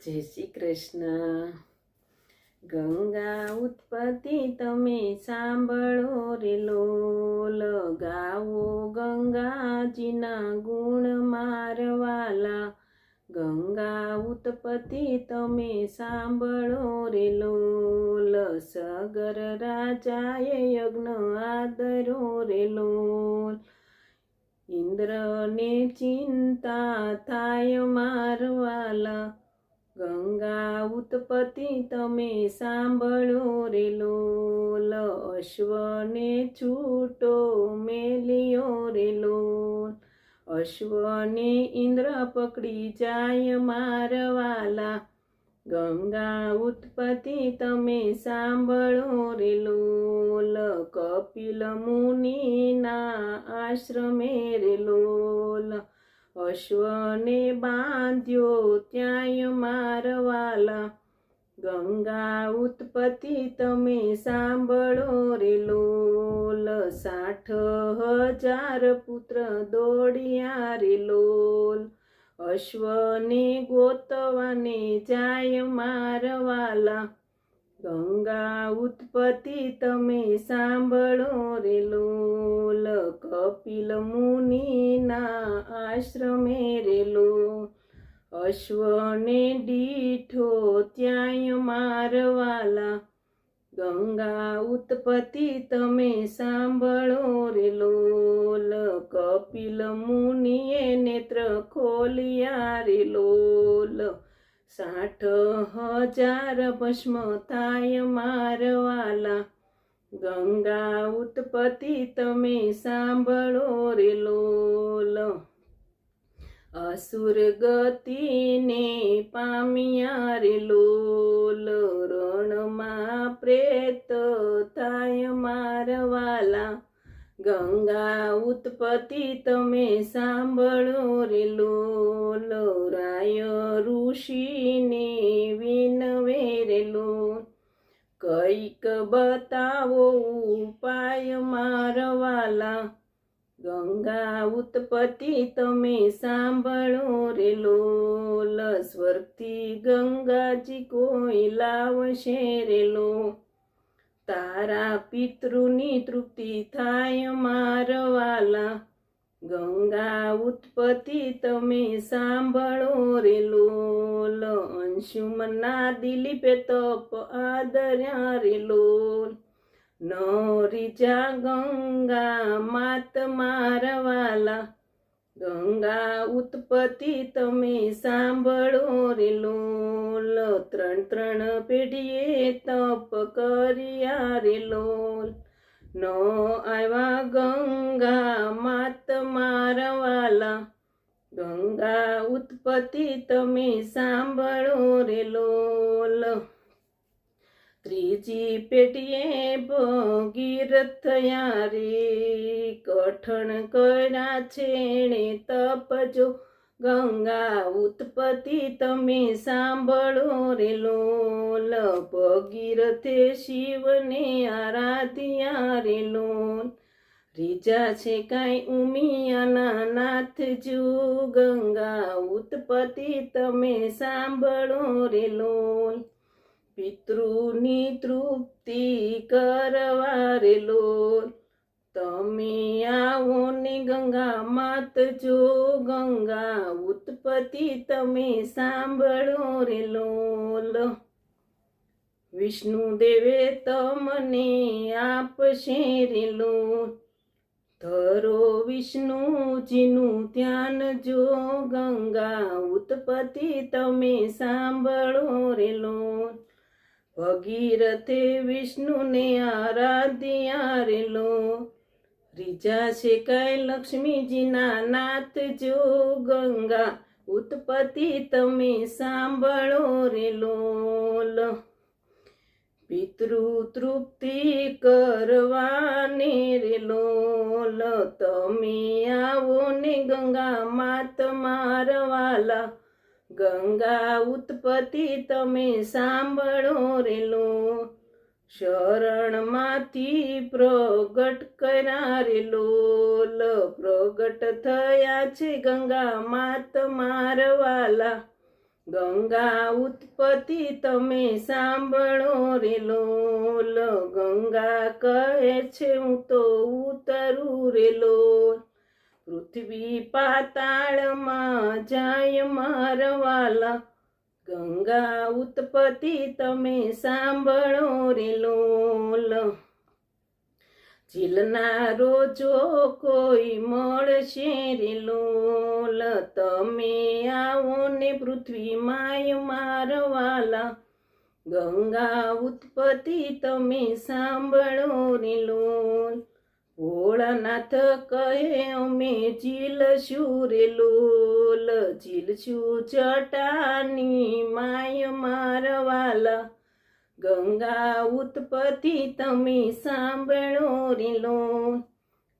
જય શ્રી કૃષ્ણ. ગંગા ઉત્પત્તિ તમે સાંભળો રે લોલ, ગાવો ગંગાજીના ગુણ મારવાલા. ગંગા ઉત્પત્તિ તમે સાંભળો રે લોલ, સગર રાજાએ યજ્ઞ આદરો રે લોલ. ઇન્દ્રને ચિંતા થાય મારવાલા, ગંગા ઉત્પત્તિ તમે સાંભળો રે લોલ. અશ્વને છૂટો મેલ્યો રે લોલ, અશ્વને ઇન્દ્ર પકડી જાય મારવાલા. ગંગા ઉત્પત્તિ તમે સાંભળો રે લોલ, કપિલ મુનિના આશ્રમે રે લોલ. અશ્વને બાંધ્યો ત્યાંય મારવાલા, ગંગા ઉત્પત્તિ તમે સાંભળો રે લોલ. 60,000 પુત્ર દોડ્યા રે લોલ, અશ્વને ગોતવાને જાય મારવાલા. ગંગા ઉત્પત્તિ તમે સાંભળો રે લોલ, કપિલ મુનિના આશ્રમે રે લોલ. અશ્વને દીઠો ત્યાંય મારવાલા, ગંગા ઉત્પત્તિ તમે સાંભળો રે લોલ. કપિલ મુનિએ નેત્ર ખોલ્યા રે લોલ, 60,000 ભસ્મ થાય મારવાલા. ગંગા ઉત્પત્તિ તમે સાંભળો રે લોલ. અસુર ગતિને પામ્યા રે લોલ, રણમાં પ્રેત થાય મારવાલા. ગંગા ઉત્પત્તિ તમે સાંભળો રે લોલ, રાય ઋષિને વિનવે રે લોલ. કઈક બતાવો ઉપાય મારવાલા, ગંગા ઉત્પત્તિ તમે સાંભળો રે લોલ. સ્વર્ગથી ગંગાજી કોઈ લાવશે રે લોલ, તારા પિતૃની તૃપ્તિ થાય મારવાલા. ગંગા ઉત્પત્તિ તમે સાંભળો રે લોલ, અંશુમના દિલીપે તપ આદર્યા રે લોલ. ન રીજા ગંગા માત મારવાલા, ગંગા ઉત્પત્તિ તમે સાંભળો રે લોલ. 3 પેઢીએ તપ કર્યા રે લોલ, ન આવ્યા ગંગા માત મારવાલા. ગંગા ઉત્પત્તિ તમે સાંભળો રે લોલ. 3જી પેઢીએ ભગીરથ થયા રે, કઠણ કર્યા છેણે તપજો. ગંગા ઉત્પત્તિ તમે સાંભળો રે લોલ, ભગીરથે શિવને આરાધ્યા રે લોલ. રીજા છે કાંઈ ઉમિયાના નાથજો, ગંગા ઉત્પત્તિ તમે સાંભળો રે લોલ. પિતૃની તૃપ્તિ કરવા રે લોલ, તમે આવો ને ગંગા માત જો. ગંગા ઉત્પત્તિ તમે સાંભળો રે લોલ. વિષ્ણુ દેવે તમને આપશે રે લોલ, ધરો વિષ્ણુજીનું ધ્યાન જો. ગંગા ઉત્પત્તિ તમે સાંભળો રે લોલ. ભગીરથે વિષ્ણુને આરાધ્યા રે લોલ, રીજા છે કાંઈ લક્ષ્મીજીના નાથ જો. ગંગા ઉત્પત્તિ તમે સાંભળો રે લોલ. પિતૃ તૃપ્તિ કરવાને રે લોલ, તમે આવો ને ગંગા માત મારવાલા. ગંગા ઉત્પત્તિ તમે સાંભળો રે લોલ. શરણમાંથી પ્રગટ કર્યા રે લોલ, પ્રગટ થયા છે ગંગા માત મારવાલા. ગંગા ઉત્પત્તિ તમે સાંભળો રે લોલ, ગંગા કહે છે હું તો ઉતરું રે લોલ, પૃથ્વી પાતાળમાં જાય મારવાલા, ગંગા ઉત્પત્તિ તમે સાંભળો રે લોલ, ચીલના રોજો કોઈ મળશે રે લોલ, તમે આવો ને પૃથ્વી માય મારવાલા, ગંગા ઉત્પત્તિ તમે સાંભળો રે લોલ, ભોળાનાથ કહે અમે ઝીલશું રે લોલ, ઝીલશું જટાની માય મારવાલા, ગંગા ઉત્પત્તિ તમે સાંભળો રે લોલ,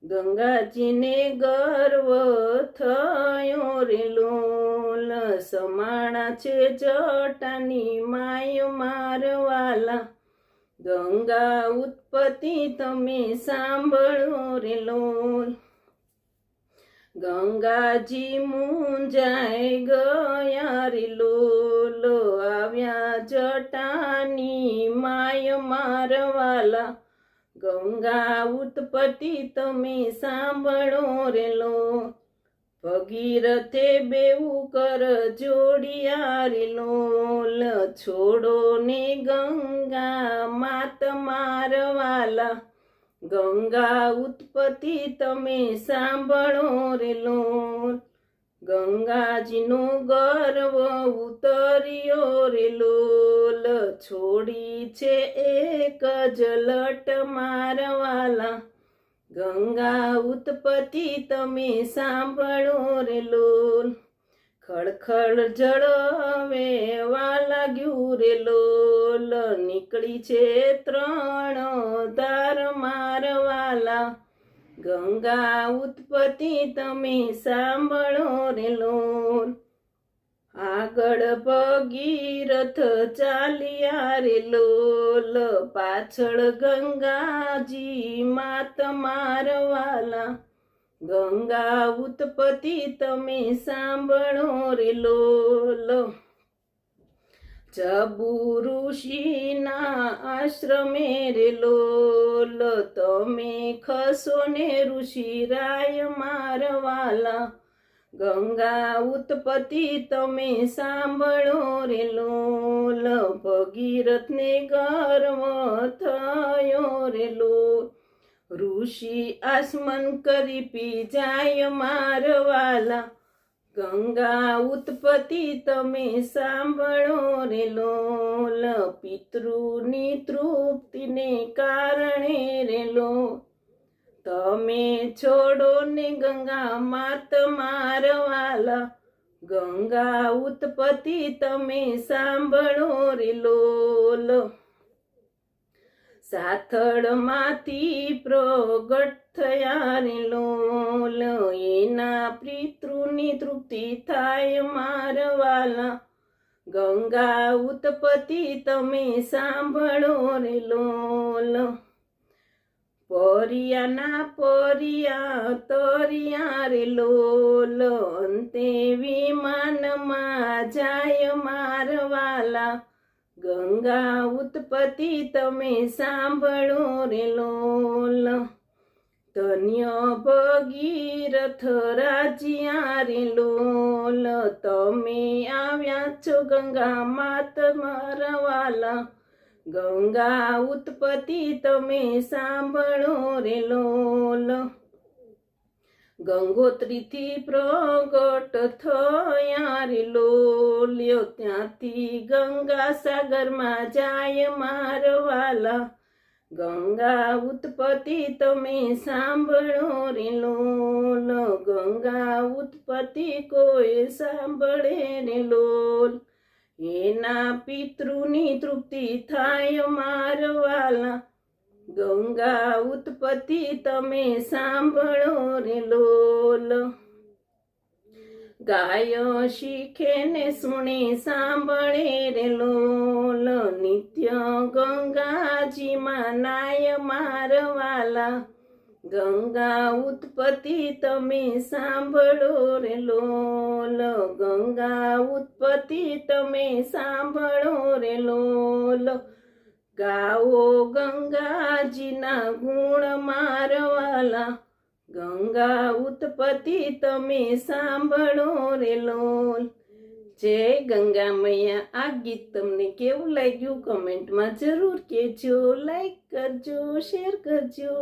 ગંગાજીને ગર્વ થયો રે લોલ, સમાણા છે જટાની માય મારવાલા, ગંગા ઉત્પત્તિ તમે સાંભળો રે લોલ, ગંગાજી મુંજાય ગયા રે લોલ, આવ્યા જટાની માય મારવાલા, ગંગા ઉત્પત્તિ તમે સાંભળો રે લોલ, ભગીરથે બેવું કર જોડિયા રે લોલ, છોડો ને ગંગા માત મારવાલા, ગંગા ઉત્પત્તિ તમે સાંભળો રે લોલ, ગંગાજીનો ગર્વ ઉતર્યો રે લોલ, છોડી છે એક જ લટ મારવાલા, ગંગા ઉત્પત્તિ તમે સાંભળો રે લોલ, ખળખળ જળ વેવા લાગ્યું રે લોલ, નીકળી છે 3 ધાર મારવાલા, ગંગા ઉત્પત્તિ તમે સાંભળો રે લોલ, આગળ ભગીરથ ચાલ્યા રે લોલ, પાછળ ગંગાજી માત મારવાલા, ગંગા ઉત્પત્તિ તમે સાંભળો રે લોલ, જબુ ઋષિના આશ્રમે રે લોલ, તમે ખસો ને ઋષિ રાય મારવાલા, ગંગા ઉત્પત્તિ તમે સાંભળો રે લોલ, ભગીરથને ગર્વ થયો રે લોલ, ઋષિ આસમન કરી પી જાય મારવાલા, ગંગા ઉત્પત્તિ તમે સાંભળો રે લોલ, પિતૃની તૃપ્તિને કારણે રે લોલ, તમે છોડો ને ગંગા માત મારવાલા, ગંગા ઉત્પત્તિ તમે સાંભળો રે લોલ, સાથળમાંથી પ્રગટ થયા રે લોલ, એના પિતૃની તૃપ્તિ થાય મારવાલા, ગંગા ઉત્પત્તિ તમે સાંભળો રે લોલ, પરિયાના પરિયા તરિયા રે લોલ, અંતે વિમાનમાં જાય મારવાલા, ગંગા ઉત્પત્તિ તમે સાંભળો રે લોલ, ધન્ય ભગીરથ રાજ્યા રે લોલ, તમે આવ્યા છો ગંગા માત મારવાલા, ગંગા ઉત્પત્તિ તમે સાંભળો રે લોલ, ગંગોત્રીથી પ્રગટ થયા રે લોલ, ત્યાંથી ગંગા સાગરમાં જાય મારવાલા, ગંગા ઉત્પત્તિ તમે સાંભળો રે લોલ, ગંગા ઉત્પત્તિ કોઈ સાંભળે રે લોલ, એના પિતૃની તૃપ્તિ થાય મારવાલા, ગંગા ઉત્પત્તિ તમે સાંભળો રે લોલ, ગાય શીખે ને સુણે સાંભળે રે લોલ, નિત્ય ગંગાજીમાં નાય મારવાલા, ગંગા ઉત્પત્તિ તમે સાંભળો રે લોલ, ગંગા ઉત્પત્તિ તમે સાંભળો રે લોલ. ગાઓ ગંગાજીના ગુણ મારવાલા, ગંગા ઉત્પત્તિ તમે સાંભળો રે લોલ. જય ગંગા મૈયા. આ ગીત તમને કેવું લાગ્યું કમેન્ટમાં જરૂર કહેજો. લાઈક કરજો, શેર કરજો.